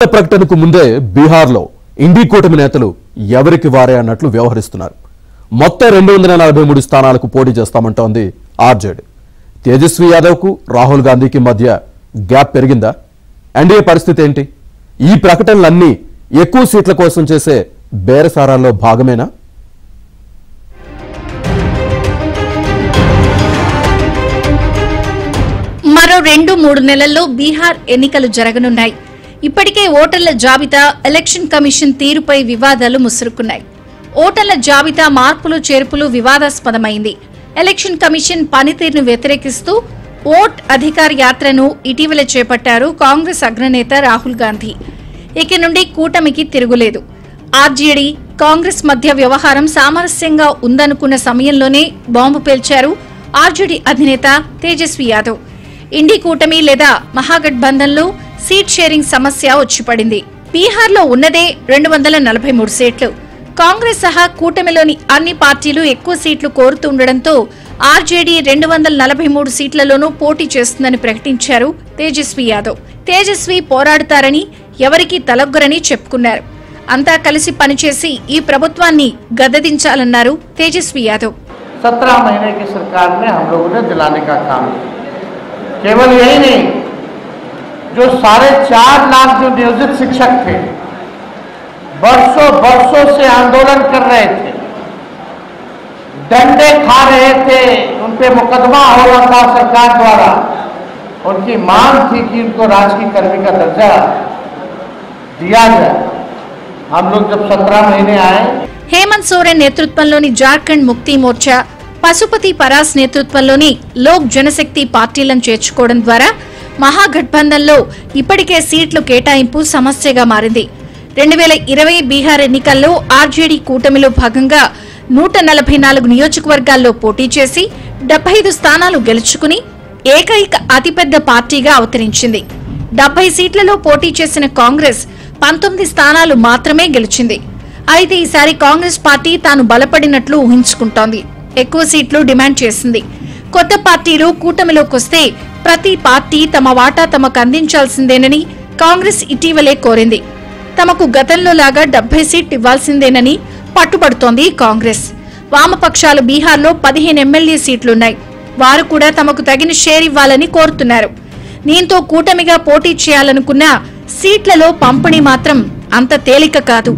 ప్రకటనకు ముందే బీహార్లో ఇండి కూటమి నేతలు ఎవరికి వారే అన్నట్లు వ్యవహరిస్తున్నారు. మొత్తం 243 స్థానాలకు పోటీ చేస్తామంటోంది ఆర్జేడీ. తేజస్వి యాదవ్కు రాహుల్ గాంధీకి మధ్య గ్యాప్ పెరిగిందా? ఎన్డీఏ పరిస్థితి ఏంటి? ఈ ప్రకటనలన్నీ ఎక్కువ సీట్ల కోసం చేసే బేరసారాల్లో భాగమేనా? మరో 2-3 నెలల్లో బీహార్ ఎన్నికలు జరగనున్నాయి. ఇప్పటికే ఓటర్ల జాబితా, ఎలక్షన్ కమిషన్ తీరుపై వివాదాలు ముసురుకున్నాయి. ఓటర్ల జాబితా మార్పులు చేర్పులు వివాదాస్పదమైంది. ఎలక్షన్ కమిషన్ పనితీరును వ్యతిరేకిస్తూ ఓట్ అధికార యాత్రను ఇటీవల చేపట్టారు కాంగ్రెస్ అగ్రనేత రాహుల్ గాంధీ. ఇక నుండి కూటమికి తిరుగులేదు. ఆర్జేడీ, కాంగ్రెస్ మధ్య వ్యవహారం సామరస్యంగా ఉందనుకున్న సమయంలోనే బాంబు పేల్చారు ఆర్జేడీ అధినేత తేజస్వి యాదవ్. ఇండి కూటమి లేదా మహాగఠబంధన్లో సీట్ షేరింగ్ సమస్య వచ్చిపడింది. బీహార్లో ఉన్నదే 243 సీట్లు. కాంగ్రెస్ సహా కూటమిలోని అన్ని పార్టీలు ఎక్కువ సీట్లు కోరుతుండటంతో ఆర్జేడీ 243 సీట్లలోనూ పోటీ చేస్తుందని ప్రకటించారు తేజస్వి యాదవ్. తేజస్వి పోరాడుతారని, ఎవరికీ తలొగ్గరని చెప్పుకున్నారు. అంతా కలిసి పనిచేసి ఈ ప్రభుత్వాన్ని గద్దెదించాలన్నారు తేజస్వి యాదవ్. 17 महीने की सरकार में हम लोगों ने दिलाने का काम किया. केवल यही नहीं, जो 4.5 लाख जो नियोजित शिक्षक थे, बरसों से आंदोलन कर रहे थे, डंडे खा रहे थे, उन पे मुकदमा हो रहा था सरकार द्वारा. उनकी मांग थी कि उनको राजकीय कर्मी का दर्जा दिया जाए. हम लोग जब 17 महीने आए, హేమంత్ సోరెన్ నేతృత్వంలోని జార్ఖండ్ ముక్తి మోర్చా, పశుపతి పరాస్ నేతృత్వంలోని లోక్ జనశక్తి పార్టీలను చేర్చుకోవడం ద్వారా మహాగఠబంధన్లో ఇప్పటికే సీట్లు కేటాయింపు సమస్యగా మారింది. 2020 బీహార్ ఎన్నికల్లో ఆర్జేడీ కూటమిలో భాగంగా 144 నియోజకవర్గాల్లో పోటీ చేసి 75 స్థానాలు గెలుచుకుని ఏకైక అతిపెద్ద పార్టీగా అవతరించింది. 70 సీట్లలో పోటీ చేసిన కాంగ్రెస్ 19 స్థానాలు మాత్రమే గెలిచింది. అయితే ఈసారి కాంగ్రెస్ పార్టీ తాను బలపడినట్లు ఊహించుకుంటోంది. ఎక్కువ సీట్లు డిమాండ్ చేసింది. కొత్త పార్టీలు కూటమిలోకొస్తే ప్రతి పార్టీ తమ వాటా తమకు అందించాల్సిందేనని కాంగ్రెస్ ఇటీవలే కోరింది. తమకు గతంలో లాగా 70 సీట్లు ఇవ్వాల్సిందేనని పట్టుబడుతోంది కాంగ్రెస్. వామపక్షాలు బీహార్లో 15 ఎమ్మెల్యే సీట్లున్నాయి. వారు కూడా తమకు తగిన షేర్ ఇవ్వాలని కోరుతున్నారు. దీంతో కూటమిగా పోటీ చేయాలనుకున్న సీట్లలో పంపిణీ మాత్రం అంత తేలిక కాదు.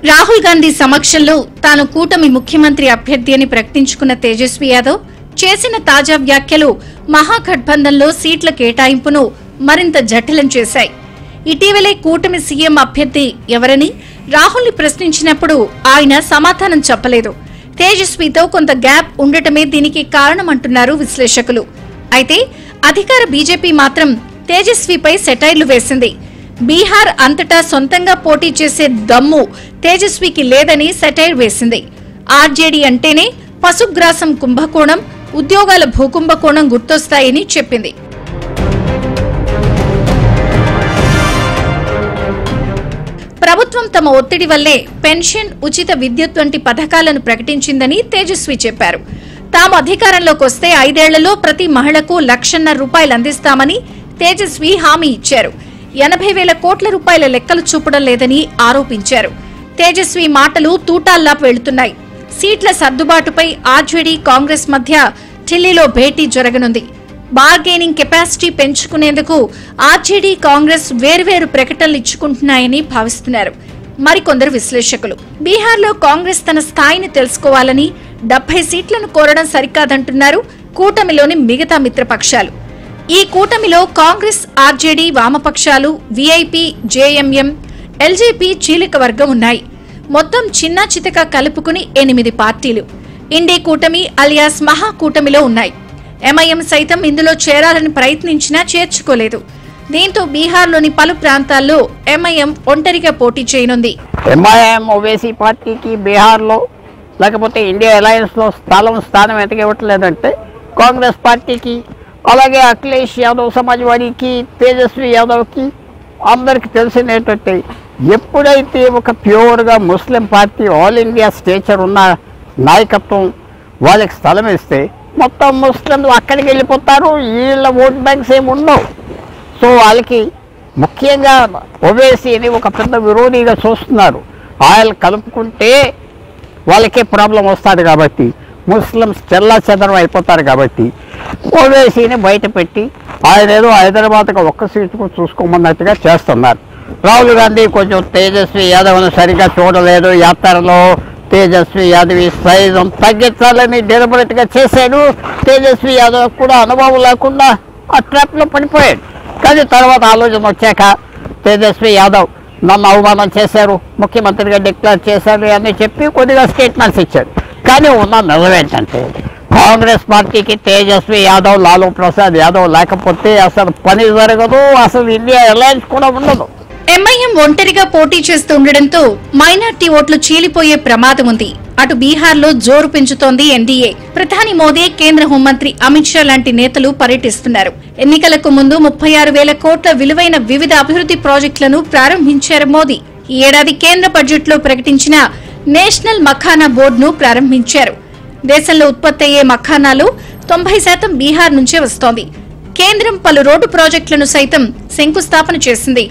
రాహుల్ గాంధీ సమక్షంలో తాను కూటమి ముఖ్యమంత్రి అభ్యర్థి అని ప్రకటించుకున్న తేజస్వి యాదవ్ చేసిన తాజా వ్యాఖ్యలు మహాగఠబంధన్లో సీట్ల కేటాయింపును మరింత జటిలం చేశాయి. ఇటీవలే కూటమి సీఎం అభ్యర్థి ఎవరని రాహుల్ ని ప్రశ్నించినప్పుడు ఆయన సమాధానం చెప్పలేదు. తేజస్వితో కొంత గ్యాప్ ఉండటమే దీనికి కారణమంటున్నారు విశ్లేషకులు. అయితే అధికార బీజేపీ మాత్రం తేజస్విపై సెటైర్లు వేసింది. బీహార్ అంతటా సొంతంగా పోటీ చేసే దమ్ము తేజస్వికి లేదని సెటైర్ వేసింది. ఆర్జేడీ అంటేనే పశుగ్రాసం కుంభకోణం, ఉద్యోగాల భూకుంభకోణం గుర్తొస్తాయని చెప్పింది. ప్రభుత్వం తమ ఒత్తిడి వల్లే పెన్షన్, ఉచిత విద్యుత్ వంటి పథకాలను ప్రకటించిందని తేజస్వి చెప్పారు. తాము అధికారంలోకి వస్తే 5 ఏళ్లలో ప్రతి మహిళకు ₹1,50,000 అందిస్తామని తేజస్వి హామీ ఇచ్చారు. 80,000 కోట్ల రూపాయల లెక్కలు చూపడం లేదని ఆరోపించారు. తేజస్వి మాటలు తూటాల్లా వెళుతున్నాయి. సీట్ల సర్దుబాటుపై ఆర్జేడీ, కాంగ్రెస్ మధ్య ఢిల్లీలో భేటీ జరగనుంది. బార్గెనింగ్ కెపాసిటీ పెంచుకునేందుకు ఆర్జేడీ, కాంగ్రెస్ వేర్వేరు ప్రకటనలు ఇచ్చుకుంటున్నాయని భావిస్తున్నారు మరికొందరు విశ్లేషకులు. బీహార్లో కాంగ్రెస్ తన స్థాయిని తెలుసుకోవాలని 70 సీట్లను కోరడం సరికాదంటున్నారు కూటమిలోని మిగతా మిత్రపక్షాలు. ఈ కూటమిలో కాంగ్రెస్, ఆర్జేడీ, వామపక్షాలు, వీఐపీ, జేఎంఎం, ఎల్జేపీ చీలిక వర్గం ఉన్నాయి. మొత్తం చిన్న చితక కలుపుకుని 8 పార్టీలు ఇండి కూటమి అలియాస్ మహాకూటమిలో ఉన్నాయి. ఎంఐఎం సైతం ఇందులో చేరాలని ప్రయత్నించినా చేర్చుకోలేదు. దీంతో బీహార్లోని పలు ప్రాంతాల్లో ఎంఐఎం ఒంటరిగా పోటీ చేయనుంది. ఎంఐఎం ఓవైసీ పార్టీకి బీహార్లో లేకపోతే ఇండియా అలయన్స్లో స్థానం ఎందుకు ఇవ్వట్లేదంటే కాంగ్రెస్ పార్టీకి, అలాగే అఖిలేష్ యాదవ్ సమాజ్వాడీకి, తేజస్వి యాదవ్కి అందరికి తెలిసింది ఏంటంటే ఎప్పుడైతే ఒక ప్యూర్గా Muslim party all India stature ఉన్న నాయకత్వం వాళ్ళకి స్థలం ఇస్తే మొత్తం ముస్లింలు అక్కడికి వెళ్ళిపోతారు, వీళ్ళ ఓట్ బ్యాంక్స్ ఏమి ఉండవు. సో వాళ్ళకి ముఖ్యంగా ఓవైసీని ఒక పెద్ద విరోధిగా చూస్తున్నారు. ఆయన కలుపుకుంటే వాళ్ళకే ప్రాబ్లం వస్తుంది కాబట్టి, ముస్లిమ్స్ చెల్లాచెదరం అయిపోతారు కాబట్టి ఓవైసీని బయట పెట్టి ఆయన ఏదో హైదరాబాద్కి ఒక్క సీటుకు చూసుకోమన్నట్టుగా చేస్తున్నారు. రాహుల్ గాంధీ కొంచెం తేజస్వి యాదవ్ను సరిగ్గా చూడలేదు, యాత్రలో తేజస్వి యాదవ్ సైజు తగ్గించాలని డెలిబరేట్గా చేశాడు. తేజస్వి యాదవ్ కూడా అనుభవం లేకుండా ఆ ట్రాప్లో పడిపోయాడు. కానీ తర్వాత ఆలోచన వచ్చాక తేజస్వి యాదవ్ నన్ను అవమానం చేశారు, ముఖ్యమంత్రిగా డిక్లేర్ చేశారు అని చెప్పి కొద్దిగా స్టేట్మెంట్స్ ఇచ్చాడు. కానీ ఉన్న నిజమేంటంటే కాంగ్రెస్ పార్టీకి తేజస్వి యాదవ్, లాలూ ప్రసాద్ యాదవ్ లేకపోతే అసలు పని జరగదు, అసలు ఇండియా అలయన్స్ కూడా ఉండదు. ఎంఐఎం ఒంటరిగా పోటీ చేస్తుండటంతో మైనార్టీ ఓట్లు చీలిపోయే ప్రమాదం ఉంది. అటు బీహార్లో జోరు పెంచుతోంది ఎన్డీఏ. ప్రధాని మోదీ, కేంద్ర హోంమంత్రి అమిత్ షా లాంటి నేతలు పర్యటిస్తున్నారు. ఎన్నికలకు ముందు 36,000 కోట్ల విలువైన వివిధ అభివృద్ధి ప్రాజెక్టులను ప్రారంభించారు మోదీ. ఈ ఏడాది కేంద్ర బడ్జెట్లో ప్రకటించిన నేషనల్ మఖానా బోర్డును ప్రారంభించారు. దేశంలో ఉత్పత్తి అయ్యే మఖానాలో 90% బీహార్ నుంచే వస్తోంది. కేంద్రం పలు రోడ్డు ప్రాజెక్టులను సైతం శంకుస్థాపన చేసింది.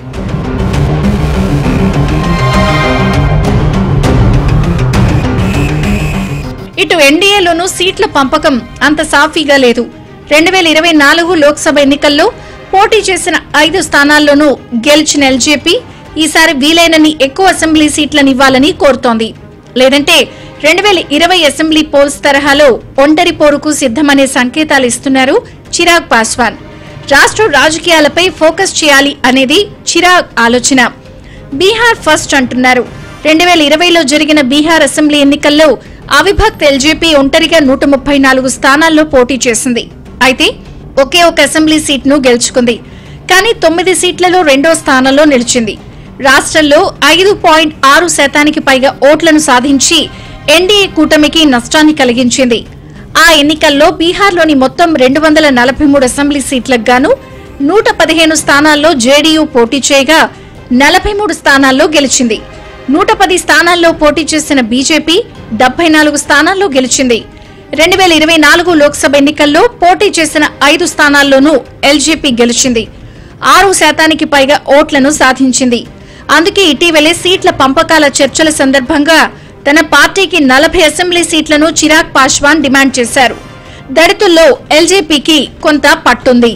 ఇటు ఎన్డీఏలోనూ సీట్ల పంపకం అంత సాఫీగా లేదు. 2024 లోక్సభ ఎన్నికల్లో పోటీ చేసిన 5 స్థానాల్లోనూ గెలిచిన ఎల్జేపీ ఈసారి వీలైనన్ని ఎక్కువ అసెంబ్లీ సీట్లనివ్వాలని కోరుతోంది. లేదంటే 2020 అసెంబ్లీ పోల్స్ తరహాలో ఒంటరి పోరుకు సిద్ధమనే సంకేతాలు ఇస్తున్నారు చిరాగ్ పాస్వాన్. రాష్ట్ర రాజకీయాలపై ఫోకస్ చేయాలి అనేది చిరాగ్ ఆలోచన. బీహార్ ఫస్ట్ అంటున్నారు. 2020లో జరిగిన బీహార్ అసెంబ్లీ ఎన్నికల్లో అవిభక్త్ ఎల్జేపీ ఒంటరిగా 134 స్థానాల్లో పోటీ చేసింది. అయితే ఒకే ఒక అసెంబ్లీ సీట్ను గెలుచుకుంది. కానీ 9 సీట్లలో రెండో స్థానంలో నిలిచింది. రాష్ట్రంలో 5.6% పైగా ఓట్లను సాధించి ఎన్డీఏ కూటమికి నష్టాన్ని కలిగించింది. ఆ ఎన్నికల్లో బీహార్లోని మొత్తం 243 అసెంబ్లీ సీట్లకు గాను 115 స్థానాల్లో జేడీయూ పోటీ చేయగా 43 స్థానాల్లో గెలిచింది. 110 స్థానాల్లో పోటీ చేసిన బీజేపీ 74 స్థానాల్లో గెలిచింది. 2024 లోక్సభ ఎన్నికల్లో పోటీ చేసిన 5 స్థానాల్లోనూ ఎల్జేపీ గెలిచింది. 6% పైగా ఓట్లను సాధించింది. అందుకే ఇటీవలే సీట్ల పంపకాల చర్చల సందర్భంగా తన పార్టీకి 40 అసెంబ్లీ సీట్లను చిరాగ్ పాస్వాన్ డిమాండ్ చేశారు. దళితుల్లో ఎల్జేపీకి కొంత పట్టుంది.